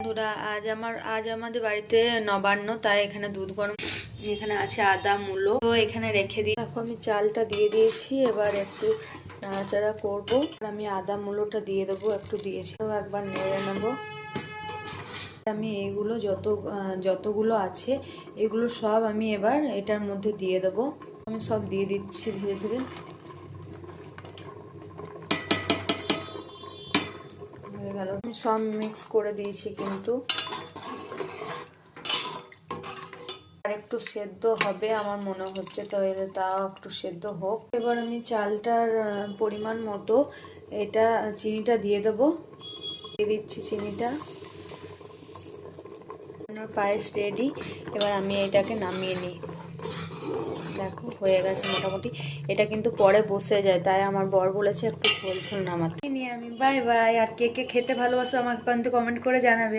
বন্ধুরা, আজ আমাদের বাড়িতে নবান্ন, তাই এখানে দুধ গরম, এখানে আছে আদা মূলো, তো এখানে রেখে দিই। দেখো আমি চালটা দিয়ে দিয়েছি, এবার একটু নাড়াচাড়া করবো। আমি আদা মূলোটা দিয়ে দেবো, একটু দিয়েছি, একবার নেড়ে নেবো। আমি এগুলো যতগুলো আছে এগুলো সব আমি এবার এটার মধ্যে দিয়ে দেবো। আমি সব দিয়ে দিচ্ছি ধীরে ধীরে। হয়ে গেল, আমি সব মিক্স করে দিয়েছি, কিন্তু আর একটু সেদ্ধ হবে আমার মনে হচ্ছে, তো তাও একটু সেদ্ধ হোক। এবার আমি চালটার পরিমাণ মতো চিনিটা দিয়ে দেবো। দিয়ে দিচ্ছি চিনিটা। পায়েস রেডি। এবার আমি এটাকে নামিয়ে নিই। দেখো হয়ে গেছে মোটামুটি। এটা কিন্তু পরে বসে যায়, তাই আমার বর বলেছে একটু ঝোল ঝোল নামাতে। নিয়ে আমি বাই বাই। আর কে কে খেতে ভালোবাসো আমাকে কিন্তু কমেন্ট করে জানাবে।